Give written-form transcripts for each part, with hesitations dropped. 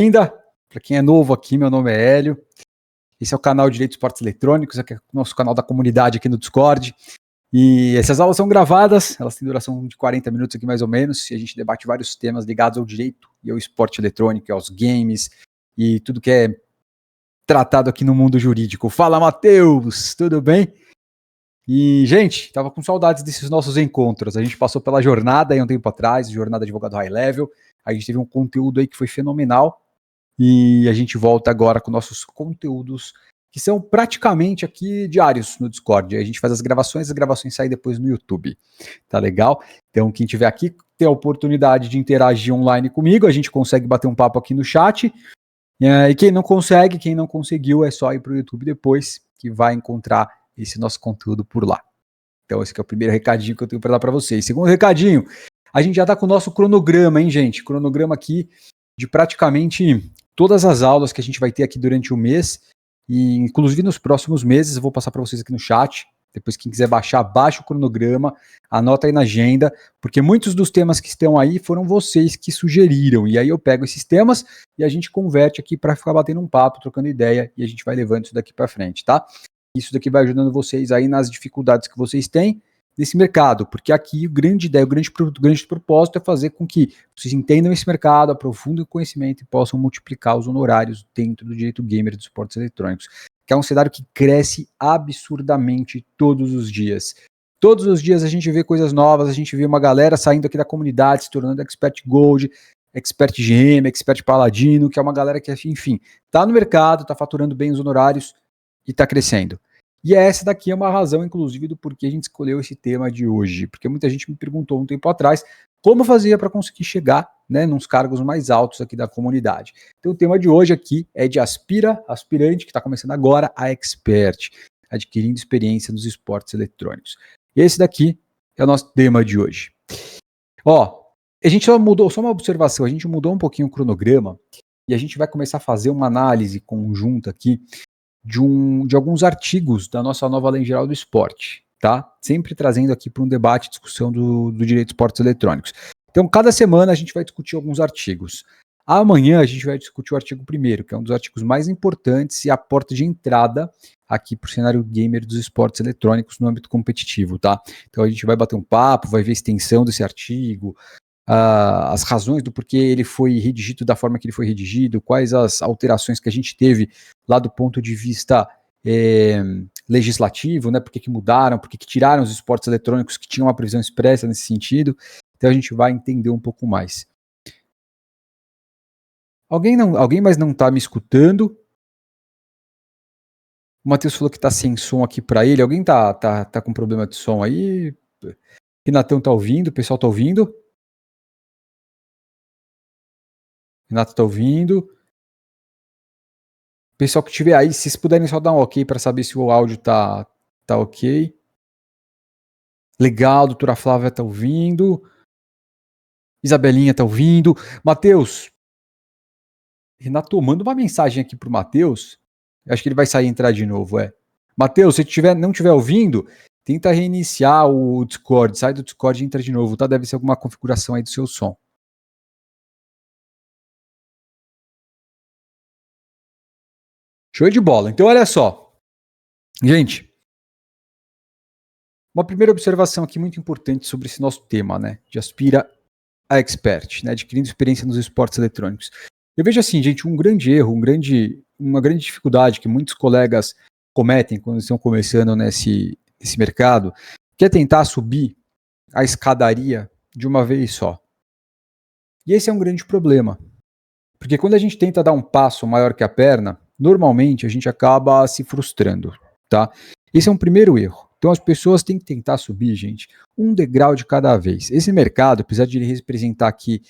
Ainda, para quem é novo aqui, meu nome é Hélio. Esse é o canal Direito Esportes Eletrônicos, aqui é o nosso canal da comunidade aqui no Discord. E essas aulas são gravadas, elas têm duração de 40 minutos aqui mais ou menos, e a gente debate vários temas ligados ao direito e ao esporte eletrônico, aos games e tudo que é tratado aqui no mundo jurídico. Fala, Matheus, tudo bem? E, gente, tava com saudades desses nossos encontros. A gente passou pela jornada aí um tempo atrás, jornada de advogado high level. A gente teve um conteúdo aí que foi fenomenal. E a gente volta agora com nossos conteúdos, que são praticamente aqui diários no Discord. A gente faz as gravações saem depois no YouTube. Tá legal? Então, quem tiver aqui tem a oportunidade de interagir online comigo, a gente consegue bater um papo aqui no chat. E quem não conseguiu, é só ir pro YouTube depois, que vai encontrar esse nosso conteúdo por lá. Então, esse aqui é o primeiro recadinho que eu tenho para dar para vocês. Segundo recadinho, a gente já tá com o nosso cronograma, hein, gente? Cronograma aqui de praticamente todas as aulas que a gente vai ter aqui durante o mês, e inclusive nos próximos meses, eu vou passar para vocês aqui no chat. Depois, quem quiser baixar, baixa o cronograma, anota aí na agenda, porque muitos dos temas que estão aí foram vocês que sugeriram, e aí eu pego esses temas e a gente converte aqui para ficar batendo um papo, trocando ideia, e a gente vai levando isso daqui para frente, tá? Isso daqui vai ajudando vocês aí nas dificuldades que vocês têm nesse mercado, porque aqui o grande ideia, o grande propósito é fazer com que vocês entendam esse mercado, aprofundem o conhecimento e possam multiplicar os honorários dentro do direito gamer dos esportes eletrônicos, que é um cenário que cresce absurdamente todos os dias. Todos os dias a gente vê coisas novas, a gente vê uma galera saindo aqui da comunidade, se tornando Expert Gold, Expert GM, Expert Paladino, que é uma galera que, enfim, tá no mercado, tá faturando bem os honorários e tá crescendo. E essa daqui é uma razão, inclusive, do porquê a gente escolheu esse tema de hoje. Porque muita gente me perguntou um tempo atrás como fazia para conseguir chegar, né, nos cargos mais altos aqui da comunidade. Então o tema de hoje aqui é de aspirante, que está começando agora, a expert, adquirindo experiência nos esportes eletrônicos. Esse daqui é o nosso tema de hoje. Ó, a gente só uma observação, a gente mudou um pouquinho o cronograma e a gente vai começar a fazer uma análise conjunta aqui de alguns artigos da nossa nova Lei Geral do Esporte, tá? Sempre trazendo aqui para um debate, discussão do direito de esportes eletrônicos. Então, cada semana a gente vai discutir alguns artigos. Amanhã a gente vai discutir o artigo 1º, que é um dos artigos mais importantes e a porta de entrada aqui para o cenário gamer dos esportes eletrônicos no âmbito competitivo, tá? Então a gente vai bater um papo, vai ver a extensão desse artigo, as razões do porquê ele foi redigido da forma que ele foi redigido, quais as alterações que a gente teve lá do ponto de vista legislativo, né? Por que mudaram, por que tiraram os esportes eletrônicos que tinham uma previsão expressa nesse sentido. Então a gente vai entender um pouco mais. Alguém mais não está me escutando? O Matheus falou que está sem som aqui para ele. Alguém tá com problema de som aí? Renatão tá ouvindo? O pessoal tá ouvindo? Renato tá ouvindo? Pessoal que estiver aí, se vocês puderem só dar um ok para saber se o áudio tá ok. Legal, doutora Flávia tá ouvindo. Isabelinha tá ouvindo. Matheus. Renato, manda uma mensagem aqui pro Matheus. Acho que ele vai sair e entrar de novo, Matheus, se não estiver ouvindo, tenta reiniciar o Discord. Sai do Discord e entra de novo, tá? Deve ser alguma configuração aí do seu som. Show de bola. Então, olha só. Gente, uma primeira observação aqui muito importante sobre esse nosso tema, né? De aspira a expert, né? Adquirindo experiência nos esportes eletrônicos. Eu vejo assim, gente, um grande erro, uma grande dificuldade que muitos colegas cometem quando estão começando nesse mercado, que é tentar subir a escadaria de uma vez só. E esse é um grande problema. Porque quando a gente tenta dar um passo maior que a perna, normalmente a gente acaba se frustrando, tá? Esse é um primeiro erro. Então as pessoas têm que tentar subir, gente, um degrau de cada vez. Esse mercado, apesar de ele representar aqui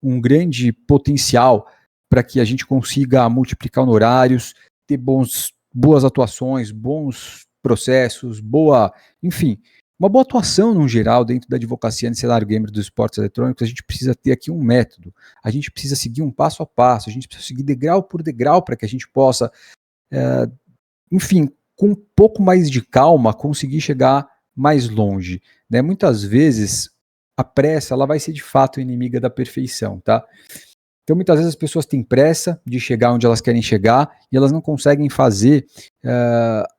um grande potencial para que a gente consiga multiplicar honorários, ter boas atuações, bons processos, enfim, uma boa atuação no geral dentro da advocacia no cenário gamer dos esportes eletrônicos. A gente precisa ter aqui um método, a gente precisa seguir um passo a passo, a gente precisa seguir degrau por degrau para que a gente possa, enfim, com um pouco mais de calma, conseguir chegar mais longe, né? Muitas vezes a pressa ela vai ser de fato inimiga da perfeição, tá? Então, muitas vezes as pessoas têm pressa de chegar onde elas querem chegar e elas não conseguem fazer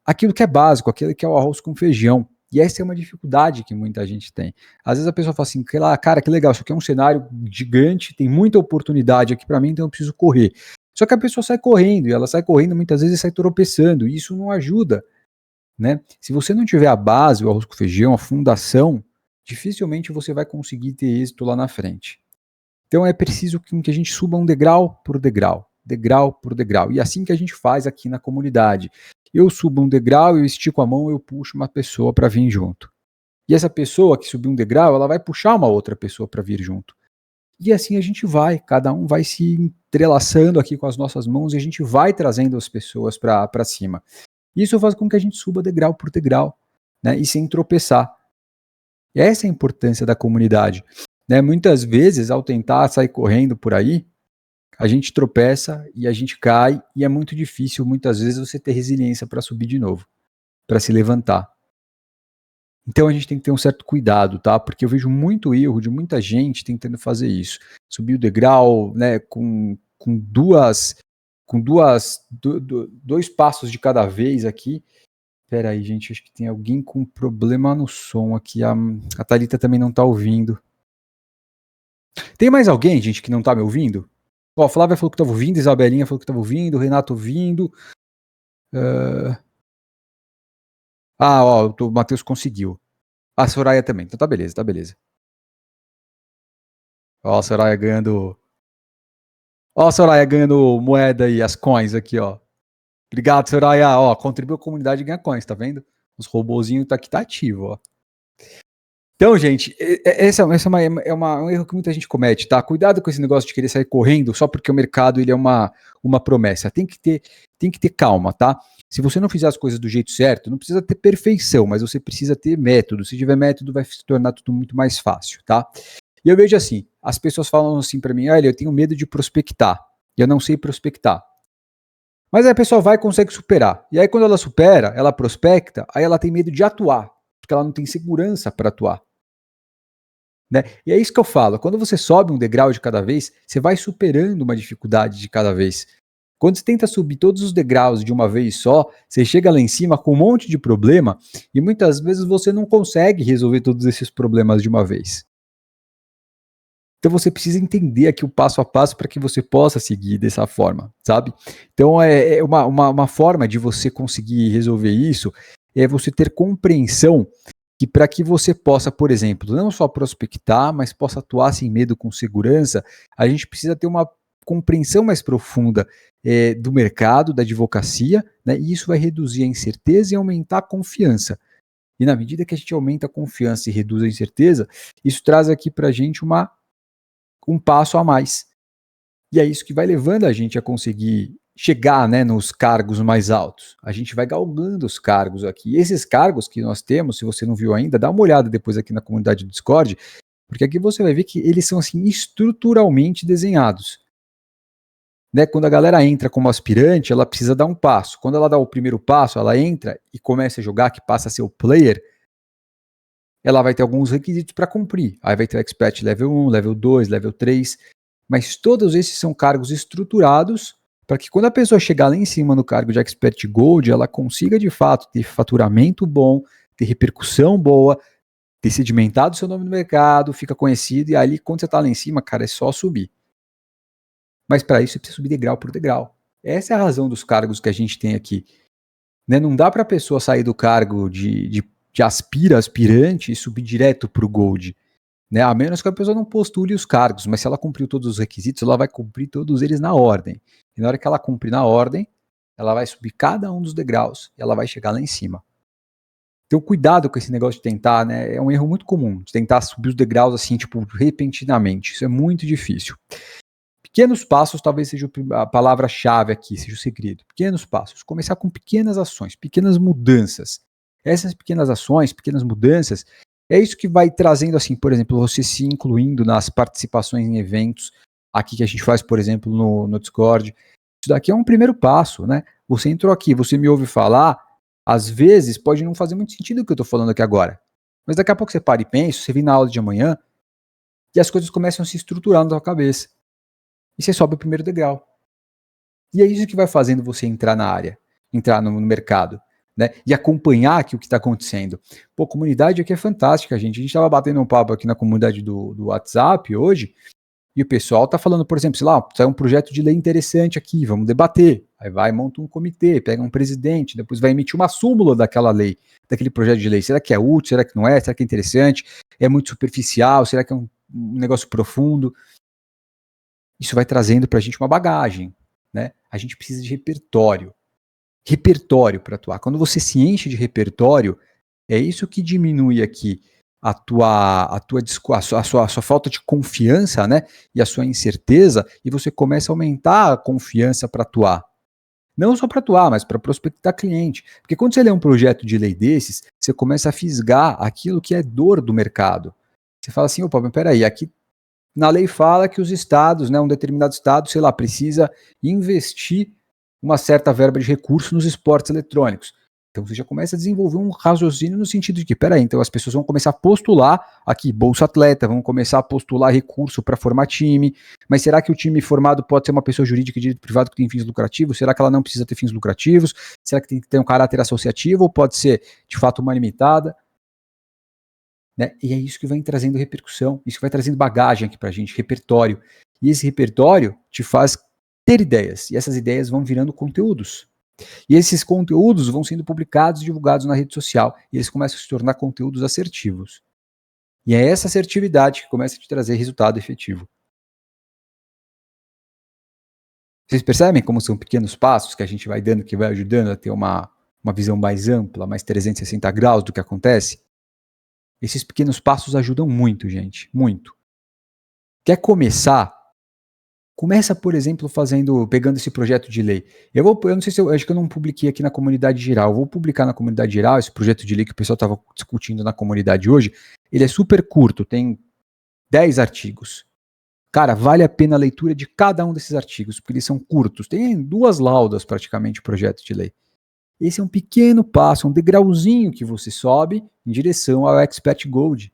aquilo que é básico, aquilo que é o arroz com feijão. E essa é uma dificuldade que muita gente tem. Às vezes a pessoa fala assim, cara, que legal, isso aqui é um cenário gigante, tem muita oportunidade aqui para mim, então eu preciso correr. Só que a pessoa sai correndo, e ela sai correndo muitas vezes sai tropeçando, e isso não ajuda, né? Se você não tiver a base, o arroz com feijão, a fundação, dificilmente você vai conseguir ter êxito lá na frente. Então é preciso que a gente suba um degrau por degrau, degrau por degrau. E assim que a gente faz aqui na comunidade. Eu subo um degrau, eu estico a mão, eu puxo uma pessoa para vir junto. E essa pessoa que subiu um degrau, ela vai puxar uma outra pessoa para vir junto. E assim a gente vai, cada um vai se entrelaçando aqui com as nossas mãos e a gente vai trazendo as pessoas para cima. Isso faz com que a gente suba degrau por degrau, né, e sem tropeçar. E essa é a importância da comunidade. Né? Muitas vezes, ao tentar sair correndo por aí, a gente tropeça e a gente cai, e é muito difícil, muitas vezes, você ter resiliência para subir de novo, para se levantar. Então a gente tem que ter um certo cuidado, tá? Porque eu vejo muito erro de muita gente tentando fazer isso. Subir o degrau, né, com dois passos de cada vez aqui. Pera aí, gente, acho que tem alguém com problema no som aqui. A Thalita também não tá ouvindo. Tem mais alguém, gente, que não tá me ouvindo? Ó, a Flávia falou que tava ouvindo, Isabelinha falou que tava ouvindo, o Renato ouvindo. Ó, o Matheus conseguiu. A Soraya também. Então tá beleza, tá beleza. Ó, a Soraya ganhando. Ó, a Soraya ganhando moeda e as coins aqui, ó. Obrigado, Soraya. Ó, contribuiu a comunidade e ganha coins, tá vendo? Os robozinhos tá aqui, tá ativo, ó. Então, gente, esse é um erro que muita gente comete, tá? Cuidado com esse negócio de querer sair correndo só porque o mercado ele é uma promessa. Tem que ter calma, tá? Se você não fizer as coisas do jeito certo, não precisa ter perfeição, mas você precisa ter método. Se tiver método, vai se tornar tudo muito mais fácil, tá? E eu vejo assim, as pessoas falam assim para mim, olha, eu tenho medo de prospectar, eu não sei prospectar. Mas aí a pessoa vai e consegue superar. E aí quando ela supera, ela prospecta, aí ela tem medo de atuar, porque ela não tem segurança para atuar. Né? E é isso que eu falo, quando você sobe um degrau de cada vez, você vai superando uma dificuldade de cada vez. Quando você tenta subir todos os degraus de uma vez só, você chega lá em cima com um monte de problema e muitas vezes você não consegue resolver todos esses problemas de uma vez. Então você precisa entender aqui o passo a passo para que você possa seguir dessa forma, sabe? Então é uma forma de você conseguir resolver isso é você ter compreensão que para que você possa, por exemplo, não só prospectar, mas possa atuar sem medo, com segurança, a gente precisa ter uma compreensão mais profunda do mercado, da advocacia, né? E isso vai reduzir a incerteza e aumentar a confiança. E na medida que a gente aumenta a confiança e reduz a incerteza, isso traz aqui para a gente um passo a mais. E é isso que vai levando a gente a conseguir chegar, né, nos cargos mais altos. A gente vai galgando os cargos aqui. E esses cargos que nós temos, se você não viu ainda, dá uma olhada depois aqui na comunidade do Discord, porque aqui você vai ver que eles são assim estruturalmente desenhados. Né, quando a galera entra como aspirante, ela precisa dar um passo. Quando ela dá o primeiro passo, ela entra e começa a jogar, que passa a ser o player, ela vai ter alguns requisitos para cumprir. Aí vai ter o Expert Level 1, Level 2, Level 3, mas todos esses são cargos estruturados para que quando a pessoa chegar lá em cima no cargo de Expert Gold, ela consiga de fato ter faturamento bom, ter repercussão boa, ter sedimentado seu nome no mercado, fica conhecido, e ali quando você está lá em cima, cara, é só subir. Mas para isso você precisa subir degrau por degrau. Essa é a razão dos cargos que a gente tem aqui. Né? Não dá para a pessoa sair do cargo de aspirante e subir direto para o Gold. Né? A menos que a pessoa não postule os cargos, mas se ela cumpriu todos os requisitos, ela vai cumprir todos eles na ordem. E na hora que ela cumprir na ordem, ela vai subir cada um dos degraus e ela vai chegar lá em cima. Então, cuidado com esse negócio de tentar, né? É um erro muito comum, de tentar subir os degraus assim, tipo, repentinamente. Isso é muito difícil. Pequenos passos talvez seja a palavra-chave aqui, seja o segredo. Pequenos passos. Começar com pequenas ações, pequenas mudanças. Essas pequenas ações, pequenas mudanças, é isso que vai trazendo, assim, por exemplo, você se incluindo nas participações em eventos, aqui que a gente faz, por exemplo, no Discord. Isso daqui é um primeiro passo, né? Você entrou aqui, você me ouve falar, às vezes pode não fazer muito sentido o que eu estou falando aqui agora. Mas daqui a pouco você para e pensa, você vem na aula de amanhã, e as coisas começam a se estruturar na sua cabeça. e você sobe o primeiro degrau. E é isso que vai fazendo você entrar na área, entrar no mercado, né? E acompanhar aqui o que está acontecendo. Pô, a comunidade aqui é fantástica, gente. A gente estava batendo um papo aqui na comunidade do WhatsApp hoje, e o pessoal tá falando, por exemplo, sei lá, sai um projeto de lei interessante aqui, vamos debater. Aí vai, monta um comitê, pega um presidente, depois vai emitir uma súmula daquela lei, daquele projeto de lei. Será que é útil? Será que não é? Será que é interessante? É muito superficial? Será que é um negócio profundo? Isso vai trazendo pra gente uma bagagem, né? A gente precisa de repertório. Repertório para atuar. Quando você se enche de repertório, é isso que diminui aqui a sua falta de confiança, né? E a sua incerteza, e você começa a aumentar a confiança para atuar. Não só para atuar, mas para prospectar cliente. Porque quando você lê um projeto de lei desses, você começa a fisgar aquilo que é dor do mercado. Você fala assim, opa, mas peraí, aqui na lei fala que os estados, né, um determinado estado, sei lá, precisa investir uma certa verba de recurso nos esportes eletrônicos. Então você já começa a desenvolver um raciocínio no sentido de que, peraí, então as pessoas vão começar a postular aqui, Bolsa Atleta, vão começar a postular recurso para formar time, mas será que o time formado pode ser uma pessoa jurídica de direito privado que tem fins lucrativos? Será que ela não precisa ter fins lucrativos? Será que tem que ter um caráter associativo ou pode ser, de fato, uma limitada? Né? E é isso que vai trazendo repercussão, isso vai trazendo bagagem aqui pra gente, repertório. E esse repertório te faz ter ideias, e essas ideias vão virando conteúdos. E esses conteúdos vão sendo publicados e divulgados na rede social, e eles começam a se tornar conteúdos assertivos. E é essa assertividade que começa a te trazer resultado efetivo. Vocês percebem como são pequenos passos que a gente vai dando, que vai ajudando a ter uma visão mais ampla, mais 360 graus do que acontece? Esses pequenos passos ajudam muito, gente, muito. Quer começar? Começa, por exemplo, pegando esse projeto de lei. Eu não sei se acho que eu não publiquei aqui na comunidade geral. Eu vou publicar na comunidade geral esse projeto de lei que o pessoal estava discutindo na comunidade hoje. Ele é super curto, tem 10 artigos. Cara, vale a pena a leitura de cada um desses artigos, porque eles são curtos. Tem 2 laudas praticamente o projeto de lei. Esse é um pequeno passo, um degrauzinho que você sobe em direção ao Expert Gold.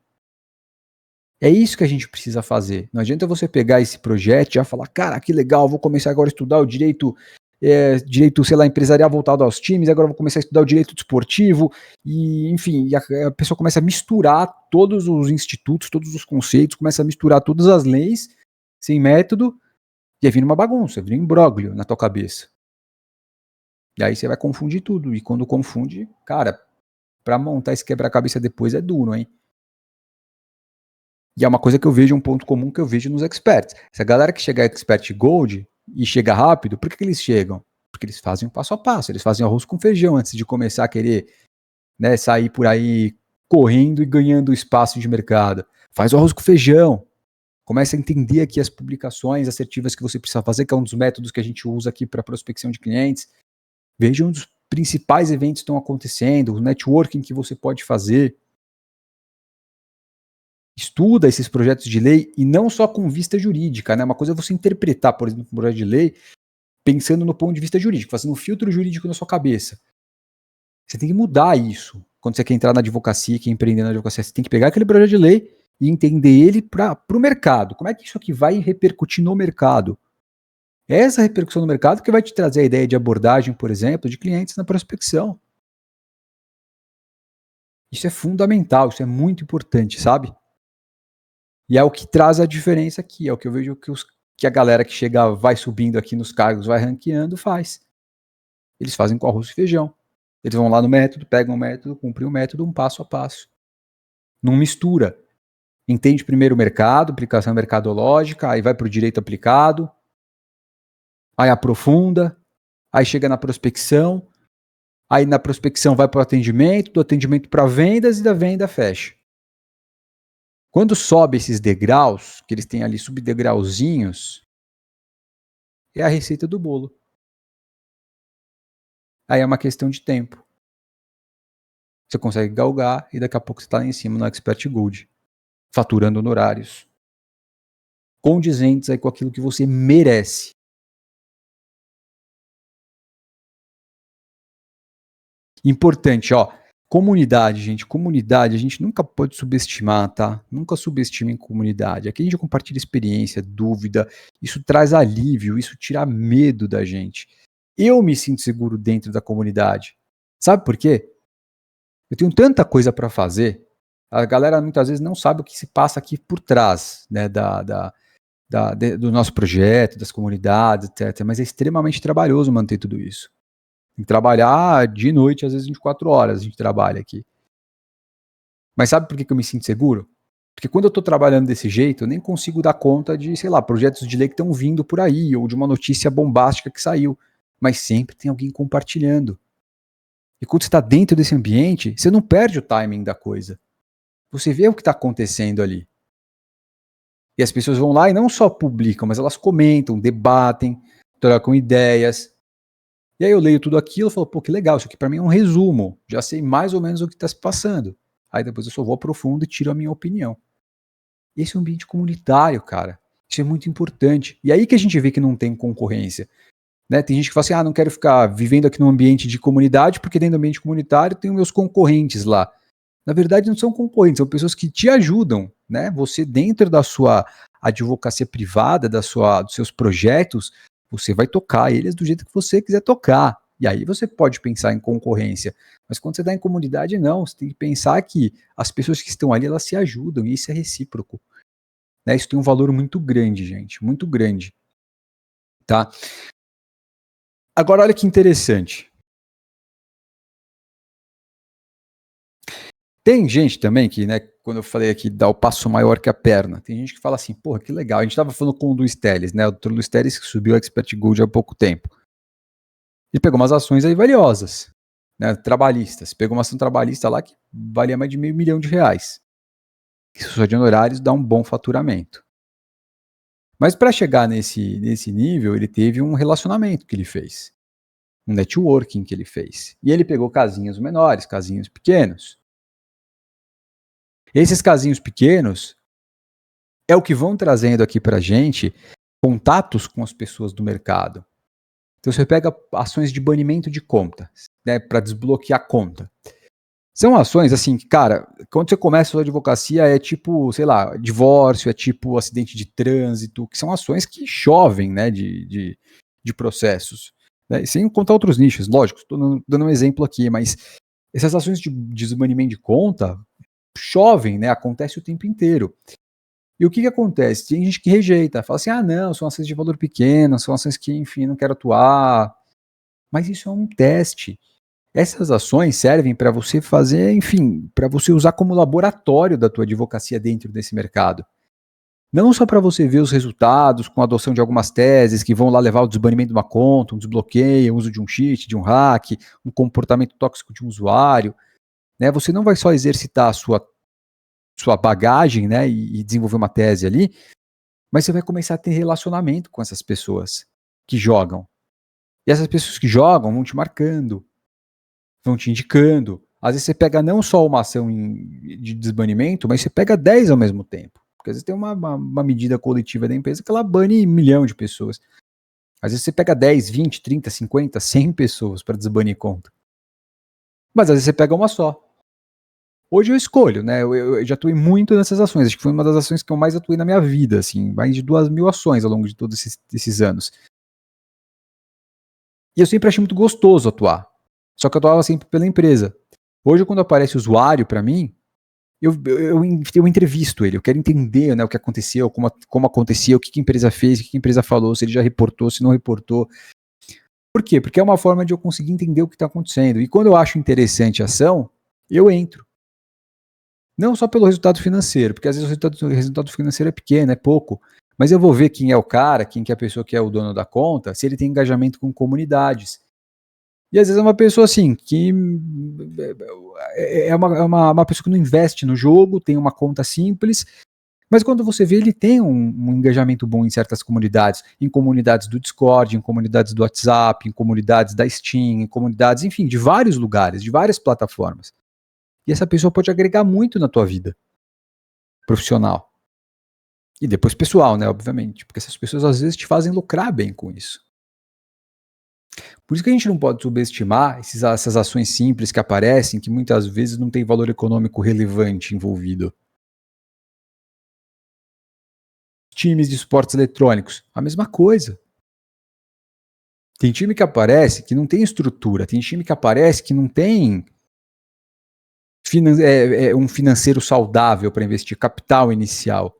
É isso que a gente precisa fazer. Não adianta você pegar esse projeto e já falar, cara, que legal, vou começar agora a estudar o direito, sei lá, empresarial voltado aos times, agora vou começar a estudar o direito desportivo, e enfim, a pessoa começa a misturar todos os institutos, todos os conceitos, começa a misturar todas as leis, sem método, e aí vira uma bagunça, vira um imbróglio na tua cabeça. E aí você vai confundir tudo, e quando confunde, cara, pra montar esse quebra-cabeça depois é duro, hein? E é uma coisa que eu vejo, um ponto comum que eu vejo nos experts. Essa galera que chega a expert gold e chega rápido, por que eles chegam? Porque eles fazem o passo a passo, eles fazem arroz com feijão antes de começar a querer, né, sair por aí correndo e ganhando espaço de mercado. Faz o arroz com feijão. Começa a entender aqui as publicações assertivas que você precisa fazer, que é um dos métodos que a gente usa aqui para prospecção de clientes. Veja onde os principais eventos estão acontecendo, o networking que você pode fazer. Estuda esses projetos de lei e não só com vista jurídica, né? Uma coisa é você interpretar, por exemplo, um projeto de lei pensando no ponto de vista jurídico, fazendo um filtro jurídico na sua cabeça. Você tem que mudar isso. Quando você quer entrar na advocacia, quer empreender na advocacia, você tem que pegar aquele projeto de lei e entender ele para o mercado. Como é que isso aqui vai repercutir no mercado? É essa repercussão no mercado que vai te trazer a ideia de abordagem, por exemplo, de clientes na prospecção. Isso é fundamental, isso é muito importante, sabe? E é o que traz a diferença aqui, é o que eu vejo que a galera que chega, vai subindo aqui nos cargos, vai ranqueando, faz. Eles fazem com arroz e feijão. Eles vão lá no método, pegam o método, cumprem o método, um passo a passo. Não mistura. Entende primeiro o mercado, aplicação mercadológica, aí vai para o direito aplicado, aí aprofunda, aí chega na prospecção, aí na prospecção vai para o atendimento, do atendimento para vendas e da venda fecha. Quando sobe esses degraus, que eles têm ali subdegrauzinhos, é a receita do bolo. Aí é uma questão de tempo. Você consegue galgar e daqui a pouco você está lá em cima no Expert Gold, faturando honorários condizentes aí com aquilo que você merece. Importante, ó, Comunidade, gente, comunidade, a gente nunca pode subestimar, tá? Nunca subestimem comunidade. Aqui a gente compartilha experiência, dúvida, isso traz alívio, isso tira medo da gente. Eu me sinto seguro dentro da comunidade. Sabe por quê? Eu tenho tanta coisa para fazer, a galera muitas vezes não sabe o que se passa aqui por trás, né, do nosso projeto, das comunidades, etc. Mas é extremamente trabalhoso manter tudo isso. Tem que trabalhar de noite, às vezes 24 horas a gente trabalha aqui. Mas sabe por que eu me sinto seguro? Porque quando eu estou trabalhando desse jeito, eu nem consigo dar conta de, sei lá, projetos de lei que estão vindo por aí, ou de uma notícia bombástica que saiu. Mas sempre tem alguém compartilhando. E quando você está dentro desse ambiente, você não perde o timing da coisa. Você vê o que está acontecendo ali. E as pessoas vão lá e não só publicam, mas elas comentam, debatem, trocam ideias. E aí eu leio tudo aquilo e falo, pô, que legal, isso aqui para mim é um resumo. Já sei mais ou menos o que está se passando. Aí depois eu só vou aprofundo e tiro a minha opinião. Esse é um ambiente comunitário, cara. Isso é muito importante. E aí que a gente vê que não tem concorrência. Né? Tem gente que fala assim, não quero ficar vivendo aqui num ambiente de comunidade, porque dentro do ambiente comunitário tem os meus concorrentes lá. Na verdade, não são concorrentes, são pessoas que te ajudam, né? Você, dentro da sua advocacia privada, dos seus projetos, você vai tocar eles do jeito que você quiser tocar. E aí você pode pensar em concorrência. Mas quando você está em comunidade, não. Você tem que pensar que as pessoas que estão ali, elas se ajudam, e isso é recíproco. Né? Isso tem um valor muito grande, gente, muito grande. Tá? Agora, olha que interessante. Tem gente também que, né, quando eu falei aqui, dá o passo maior que a perna. Tem gente que fala assim, porra, que legal. A gente estava falando com o Luiz Teles, né, o Dr. Luiz Teles que subiu o Expert Gold há pouco tempo. Ele pegou umas ações aí valiosas, né, trabalhistas. Pegou uma ação trabalhista lá que valia mais de R$500 milhões. Isso só de honorários dá um bom faturamento. Mas para chegar nesse nível, ele teve um relacionamento que ele fez. Um networking que ele fez. E ele pegou casinhos menores, casinhos pequenos. Esses casinhos pequenos é o que vão trazendo aqui pra gente contatos com as pessoas do mercado. Então você pega ações de banimento de conta, né, para desbloquear conta. São ações assim que, cara, quando você começa a sua advocacia é tipo, sei lá, divórcio, é tipo acidente de trânsito, que são ações que chovem, né, de processos. Né, sem contar outros nichos, lógico, estou dando um exemplo aqui, mas essas ações de desbanimento de conta chovem, né, acontece o tempo inteiro. E o que acontece? Tem gente que rejeita, fala assim, não, são ações de valor pequeno, são ações que, enfim, não quero atuar. Mas isso é um teste. Essas ações servem para você fazer, enfim, para você usar como laboratório da tua advocacia dentro desse mercado. Não só para você ver os resultados com a adoção de algumas teses que vão lá levar ao desbanimento de uma conta, um desbloqueio, o uso de um cheat, de um hack, um comportamento tóxico de um usuário. Né? Você não vai só exercitar a sua bagagem, né, e desenvolver uma tese ali, mas você vai começar a ter relacionamento com essas pessoas que jogam. E essas pessoas que jogam vão te marcando, vão te indicando. Às vezes você pega não só uma ação de desbanimento, mas você pega 10 ao mesmo tempo. Porque às vezes tem uma medida coletiva da empresa que ela bane 1 milhão de pessoas. Às vezes você pega 10, 20, 30, 50, 100 pessoas para desbanir conta. Mas às vezes você pega uma só. Hoje eu escolho, né? Eu já atuei muito nessas ações. Acho que foi uma das ações que eu mais atuei na minha vida, assim, mais de 2.000 ações ao longo de todos esses anos. E eu sempre achei muito gostoso atuar. Só que eu atuava sempre pela empresa. Hoje, quando aparece usuário para mim, eu entrevisto ele, eu quero entender, né, o que aconteceu, como aconteceu, o que a empresa fez, o que a empresa falou, se ele já reportou, se não reportou. Por quê? Porque é uma forma de eu conseguir entender o que está acontecendo. E quando eu acho interessante a ação, eu entro. Não só pelo resultado financeiro, porque às vezes o resultado financeiro é pequeno, é pouco. Mas eu vou ver quem é o cara, quem que é a pessoa que é o dono da conta, se ele tem engajamento com comunidades. E às vezes é uma pessoa assim, que é uma pessoa que não investe no jogo, tem uma conta simples, mas quando você vê, ele tem um engajamento bom em certas comunidades, em comunidades do Discord, em comunidades do WhatsApp, em comunidades da Steam, em comunidades, enfim, de vários lugares, de várias plataformas. E essa pessoa pode agregar muito na tua vida profissional. E depois pessoal, né, obviamente, porque essas pessoas às vezes te fazem lucrar bem com isso. Por isso que a gente não pode subestimar essas ações simples que aparecem, que muitas vezes não tem valor econômico relevante envolvido. Times de esportes eletrônicos, a mesma coisa. Tem time que aparece que não tem estrutura, tem time que aparece que não tem um financeiro saudável para investir, capital inicial.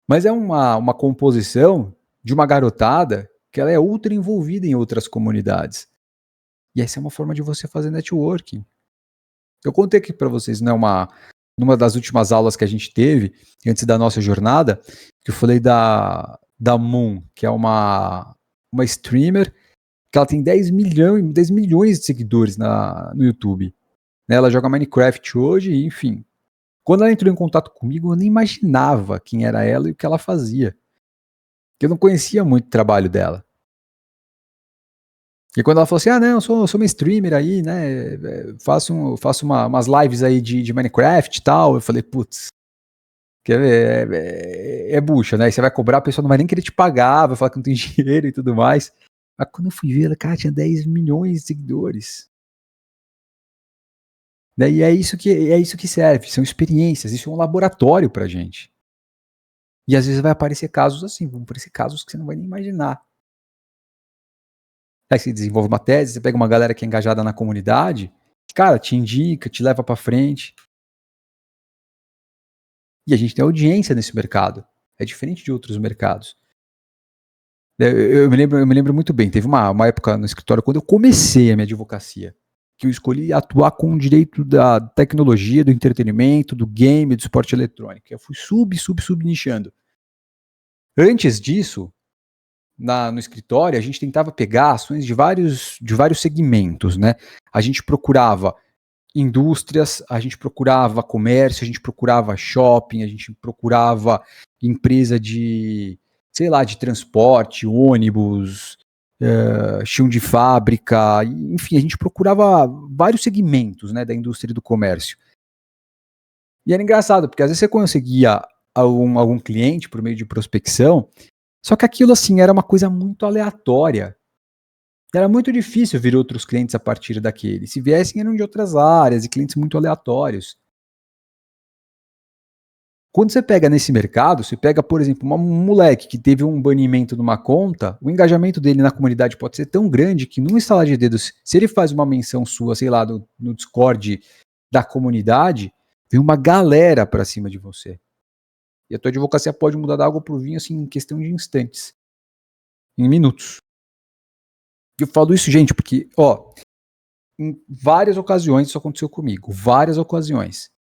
Mas é uma composição de uma garotada que ela é ultra envolvida em outras comunidades. E essa é uma forma de você fazer networking. Eu contei aqui para vocês, né, numa das últimas aulas que a gente teve, antes da nossa jornada, que eu falei da Moon, que é uma streamer, que ela tem 10 milhões de seguidores no YouTube. Né, ela joga Minecraft hoje, enfim. Quando ela entrou em contato comigo, eu nem imaginava quem era ela e o que ela fazia. Eu não conhecia muito o trabalho dela. E quando ela falou assim, não, eu sou uma streamer aí, né, faço umas lives aí de Minecraft e tal, eu falei, putz, quer ver, é bucha, né, e você vai cobrar, a pessoa não vai nem querer te pagar, vai falar que não tem dinheiro e tudo mais. Mas quando eu fui ver, ela, cara, tinha 10 milhões de seguidores. E é isso que serve, são experiências, isso é um laboratório pra gente. E às vezes vai aparecer casos assim, vão aparecer casos que você não vai nem imaginar. Aí você desenvolve uma tese, você pega uma galera que é engajada na comunidade, cara, te indica, te leva pra frente. E a gente tem audiência nesse mercado. É diferente de outros mercados. Eu me lembro muito bem, teve uma época no escritório, quando eu comecei a minha advocacia, que eu escolhi atuar com o direito da tecnologia, do entretenimento, do game, do esporte eletrônico. Eu fui sub-nichando. Antes disso, no escritório, a gente tentava pegar ações de vários segmentos, né? A gente procurava indústrias, a gente procurava comércio, a gente procurava shopping, a gente procurava empresa de, sei lá, de transporte, ônibus, chão de fábrica, enfim, a gente procurava vários segmentos, né, da indústria e do comércio. E era engraçado, porque às vezes você conseguia algum cliente por meio de prospecção, só que aquilo, assim, era uma coisa muito aleatória. Era muito difícil vir outros clientes a partir daquele. Se viessem, eram de outras áreas e clientes muito aleatórios. Quando você pega nesse mercado, você pega, por exemplo, um moleque que teve um banimento numa conta, o engajamento dele na comunidade pode ser tão grande que, num estalar de dedos, se ele faz uma menção sua, sei lá, no Discord da comunidade, vem uma galera pra cima de você. E a tua advocacia pode mudar da água pro vinho, assim, em questão de instantes. Em minutos. Eu falo isso, gente, porque, em várias ocasiões isso aconteceu comigo. Várias ocasiões.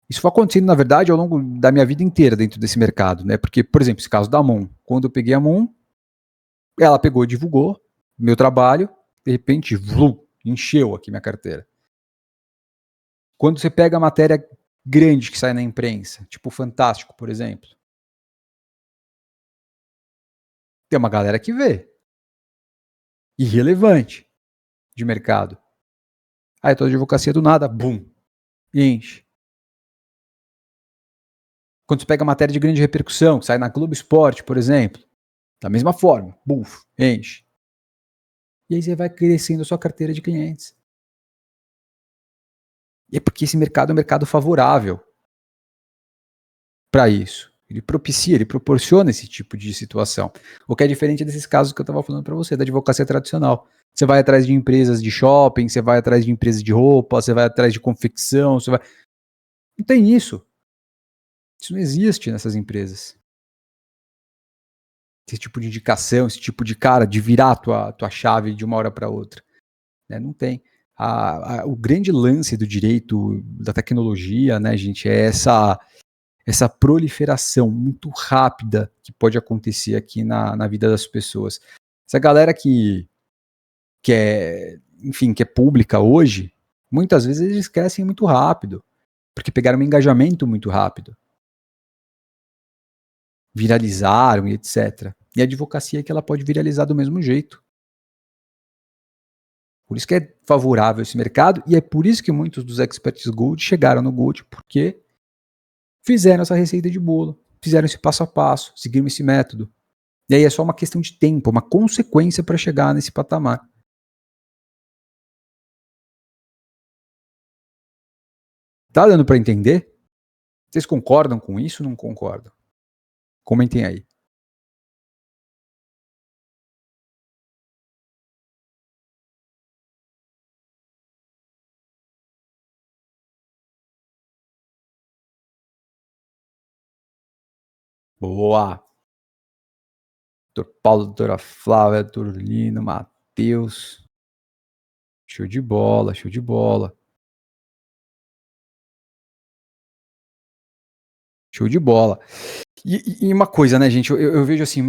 Isso foi acontecendo, na verdade, ao longo da minha vida inteira dentro desse mercado, né? Porque, por exemplo, esse caso da Moon. Quando eu peguei a Moon, ela pegou e divulgou meu trabalho, de repente, encheu aqui minha carteira. Quando você pega a matéria grande que sai na imprensa, tipo o Fantástico, por exemplo, tem uma galera que vê. Irrelevante de mercado. Aí toda a advocacia do nada, bum, enche. Quando você pega matéria de grande repercussão, que sai na Globo Esporte, por exemplo, da mesma forma, buf, enche. E aí você vai crescendo a sua carteira de clientes. E é porque esse mercado é um mercado favorável para isso. Ele propicia, ele proporciona esse tipo de situação. O que é diferente desses casos que eu estava falando para você, da advocacia tradicional. Você vai atrás de empresas de shopping, você vai atrás de empresas de roupa, você vai atrás de confecção, não tem isso. Isso não existe nessas empresas. Esse tipo de indicação, esse tipo de cara, de virar a tua chave de uma hora para outra. Né? Não tem. O grande lance do direito, da tecnologia, né, gente, é essa proliferação muito rápida que pode acontecer aqui na vida das pessoas. Essa galera que é pública hoje, muitas vezes eles crescem muito rápido, porque pegaram um engajamento muito rápido. Viralizaram e etc. E a advocacia é que ela pode viralizar do mesmo jeito. Por isso que é favorável esse mercado, e é por isso que muitos dos experts Gold chegaram no Gold, porque fizeram essa receita de bolo, fizeram esse passo a passo, seguiram esse método. E aí é só uma questão de tempo, uma consequência para chegar nesse patamar. Tá dando para entender? Vocês concordam com isso ou não concordam? Comentem aí. Boa! Doutor Paulo, doutora Flávia, doutor Lino, Matheus. Show de bola, show de bola. Show de bola. E uma coisa, né, gente? Eu vejo assim,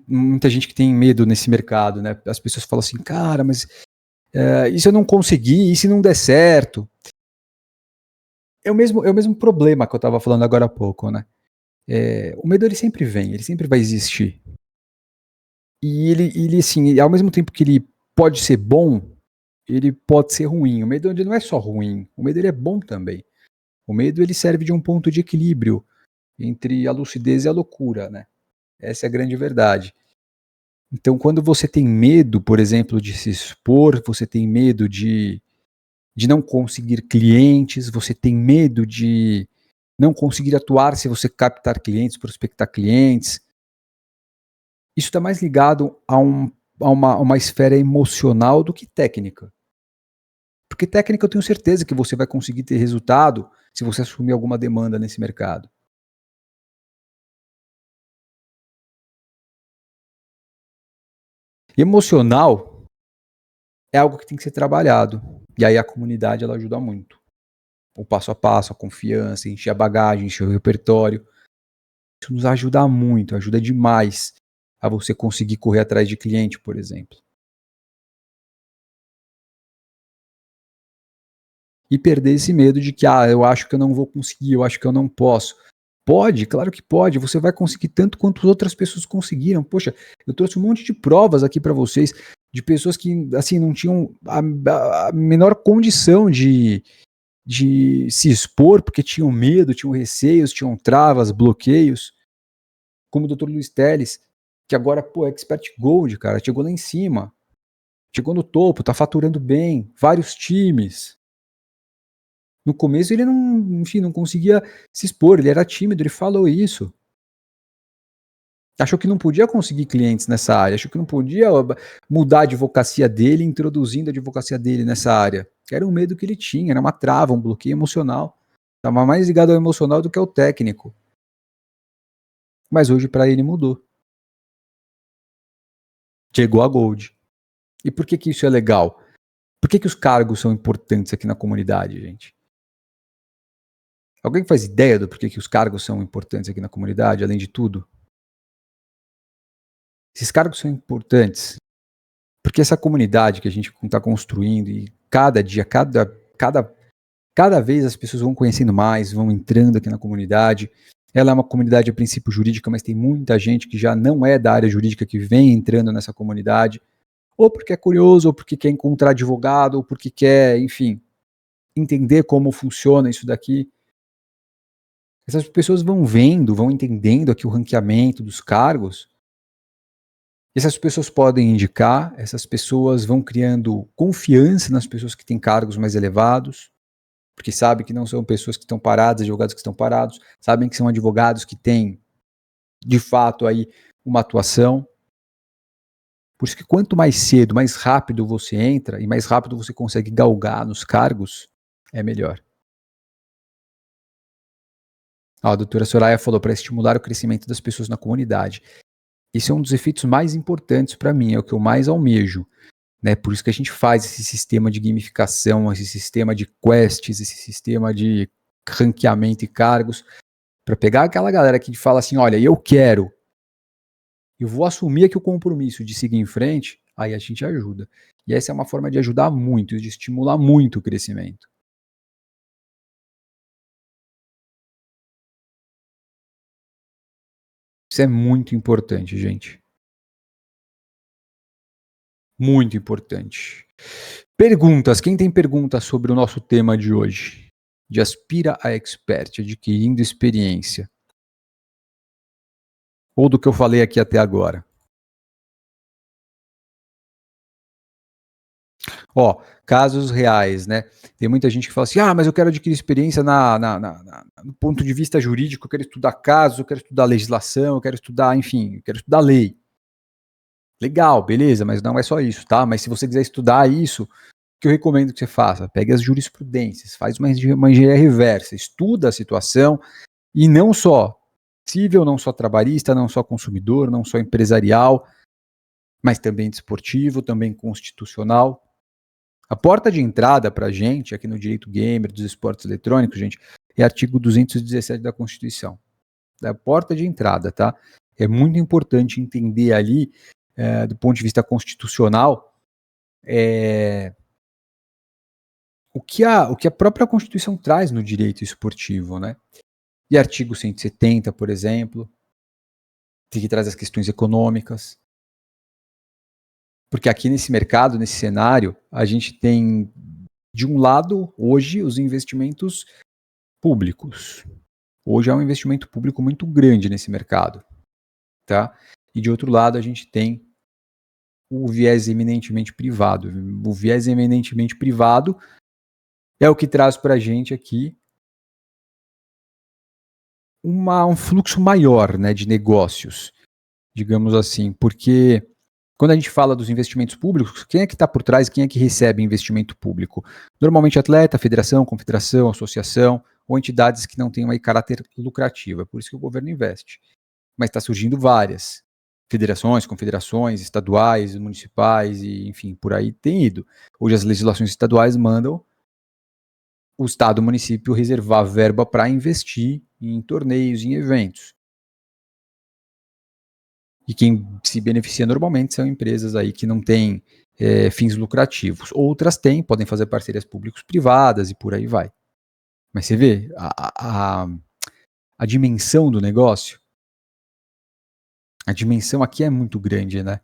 muita gente que tem medo nesse mercado, né? As pessoas falam assim, cara, mas e se eu não conseguir, e se não der certo? É o mesmo problema que eu estava falando agora há pouco, né? O medo ele sempre vem, ele sempre vai existir. E ele assim, ao mesmo tempo que ele pode ser bom, ele pode ser ruim. O medo ele não é só ruim, o medo ele é bom também. O medo ele serve de um ponto de equilíbrio entre a lucidez e a loucura, né? Essa é a grande verdade. Então, quando você tem medo, por exemplo, de se expor, você tem medo de não conseguir clientes, você tem medo de não conseguir atuar se você captar clientes, prospectar clientes. Isso está mais ligado a uma esfera emocional do que técnica. Porque técnica eu tenho certeza que você vai conseguir ter resultado se você assumir alguma demanda nesse mercado. Emocional é algo que tem que ser trabalhado. E aí a comunidade ela ajuda muito. O passo a passo, a confiança, encher a bagagem, encher o repertório. Isso nos ajuda muito, ajuda demais a você conseguir correr atrás de cliente, por exemplo. E perder esse medo de que, eu acho que eu não vou conseguir, eu acho que eu não posso. Pode, claro que pode, você vai conseguir tanto quanto outras pessoas conseguiram. Poxa, eu trouxe um monte de provas aqui para vocês de pessoas que, assim, não tinham a menor condição de se expor porque tinham medo, tinham receios, tinham travas, bloqueios, como o Dr. Luiz Teles, que agora, pô, é Expert Gold, cara, chegou lá em cima, chegou no topo, tá faturando bem, vários times. No começo ele não, enfim, não conseguia se expor, ele era tímido, ele falou isso. Achou que não podia conseguir clientes nessa área, achou que não podia mudar a advocacia dele, introduzindo a advocacia dele nessa área. Era um medo que ele tinha, era uma trava, um bloqueio emocional. Estava mais ligado ao emocional do que ao técnico. Mas hoje para ele mudou. Chegou a Gold. E por que isso é legal? Por que os cargos são importantes aqui na comunidade, gente? Alguém faz ideia do porquê que os cargos são importantes aqui na comunidade, além de tudo? Esses cargos são importantes porque essa comunidade que a gente está construindo e cada dia, cada vez as pessoas vão conhecendo mais, vão entrando aqui na comunidade. Ela é uma comunidade a princípio jurídica, mas tem muita gente que já não é da área jurídica que vem entrando nessa comunidade, ou porque é curioso, ou porque quer encontrar advogado, ou porque quer, enfim, entender como funciona isso daqui. Essas pessoas vão vendo, vão entendendo aqui o ranqueamento dos cargos. Essas pessoas podem indicar, essas pessoas vão criando confiança nas pessoas que têm cargos mais elevados, porque sabem que não são pessoas que estão paradas, advogados que estão parados, sabem que são advogados que têm, de fato, aí uma atuação. Por isso que quanto mais cedo, mais rápido você entra e mais rápido você consegue galgar nos cargos, é melhor. A doutora Soraya falou para estimular o crescimento das pessoas na comunidade. Isso é um dos efeitos mais importantes para mim, é o que eu mais almejo. Né? Por isso que a gente faz esse sistema de gamificação, esse sistema de quests, esse sistema de ranqueamento e cargos, para pegar aquela galera que fala assim, olha, eu vou assumir aqui o compromisso de seguir em frente, aí a gente ajuda. E essa é uma forma de ajudar muito, de estimular muito o crescimento. Isso é muito importante, gente. Muito importante. Perguntas. Quem tem perguntas sobre o nosso tema de hoje? De Aspira a Expert, adquirindo experiência. Ou do que eu falei aqui até agora? Ó, casos reais, né? Tem muita gente que fala assim, mas eu quero adquirir experiência no ponto de vista jurídico, eu quero estudar casos, eu quero estudar legislação, eu quero estudar, enfim, eu quero estudar lei. Legal, beleza, mas não é só isso, tá? Mas se você quiser estudar isso, o que eu recomendo que você faça? Pegue as jurisprudências, faz uma engenharia reversa, estuda a situação, e não só civil, não só trabalhista, não só consumidor, não só empresarial, mas também desportivo, também constitucional. A porta de entrada para a gente, aqui no direito gamer, dos esportes eletrônicos, gente, é artigo 217 da Constituição. É a porta de entrada, tá? É muito importante entender ali, do ponto de vista constitucional, o que a própria Constituição traz no direito esportivo, né? E artigo 170, por exemplo, que traz as questões econômicas. Porque aqui nesse mercado, nesse cenário, a gente tem, de um lado, hoje, os investimentos públicos. Hoje há um investimento público muito grande nesse mercado, tá? E de outro lado, a gente tem o viés eminentemente privado. O viés eminentemente privado é o que traz para a gente aqui um fluxo maior, né, de negócios, digamos assim, porque quando a gente fala dos investimentos públicos, quem é que está por trás, quem é que recebe investimento público? Normalmente atleta, federação, confederação, associação, ou entidades que não têm um caráter lucrativo, é por isso que o governo investe. Mas está surgindo várias, federações, confederações, estaduais, municipais, e enfim, por aí tem ido. Hoje as legislações estaduais mandam o estado, o município reservar verba para investir em torneios, em eventos. E quem se beneficia normalmente são empresas aí que não têm fins lucrativos. Outras têm, podem fazer parcerias públicos-privadas e por aí vai. Mas você vê a dimensão do negócio? A dimensão aqui é muito grande, né?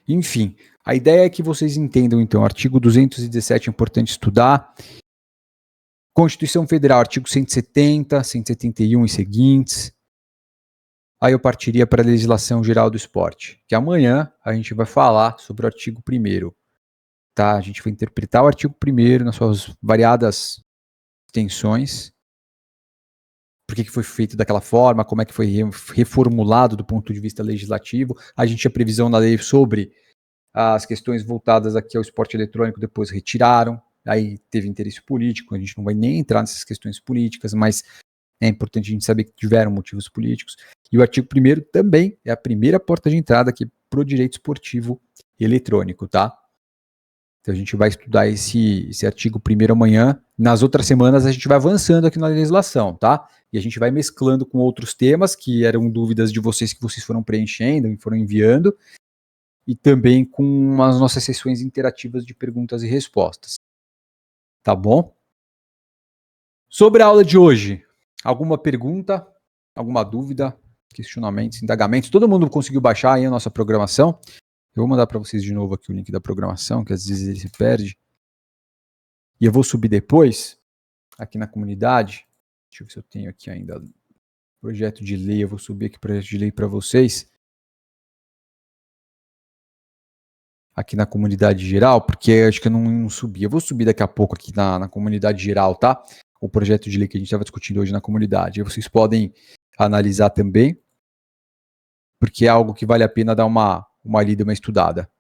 Enfim, a ideia é que vocês entendam, então, artigo 217 é importante estudar, Constituição Federal, artigo 170, 171 e seguintes. Aí eu partiria para a legislação geral do esporte, que amanhã a gente vai falar sobre o artigo 1º. Tá? A gente vai interpretar o artigo 1º nas suas variadas extensões, por que foi feito daquela forma, como é que foi reformulado do ponto de vista legislativo. A gente tinha previsão na lei sobre as questões voltadas aqui ao esporte eletrônico, depois retiraram, aí teve interesse político, a gente não vai nem entrar nessas questões políticas, mas é importante a gente saber que tiveram motivos políticos. E o artigo 1º também é a primeira porta de entrada aqui para o direito esportivo eletrônico, tá? Então a gente vai estudar esse artigo 1º amanhã. Nas outras semanas a gente vai avançando aqui na legislação, tá? E a gente vai mesclando com outros temas que eram dúvidas de vocês que vocês foram preenchendo e foram enviando, e também com as nossas sessões interativas de perguntas e respostas. Tá bom? Sobre a aula de hoje, alguma pergunta, alguma dúvida, questionamentos, indagamentos? Todo mundo conseguiu baixar aí a nossa programação? Eu vou mandar para vocês de novo aqui o link da programação, que às vezes ele se perde. E eu vou subir depois, aqui na comunidade. Deixa eu ver se eu tenho aqui ainda projeto de lei. Eu vou subir aqui projeto de lei para vocês. Aqui na comunidade geral, porque acho que eu não subi. Eu vou subir daqui a pouco aqui na comunidade geral, tá? O projeto de lei que a gente estava discutindo hoje na comunidade. Aí vocês podem analisar também, porque é algo que vale a pena dar uma lida, uma estudada.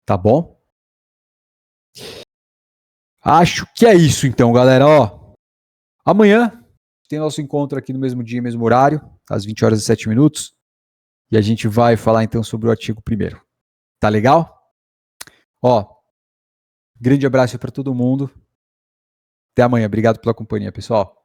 Tá bom? Acho que é isso então, galera. Ó, amanhã tem nosso encontro aqui no mesmo dia, mesmo horário, às 20 horas e 7 minutos. E a gente vai falar então sobre o artigo 1º. Tá legal? Ó, grande abraço para todo mundo. Até amanhã. Obrigado pela companhia, pessoal.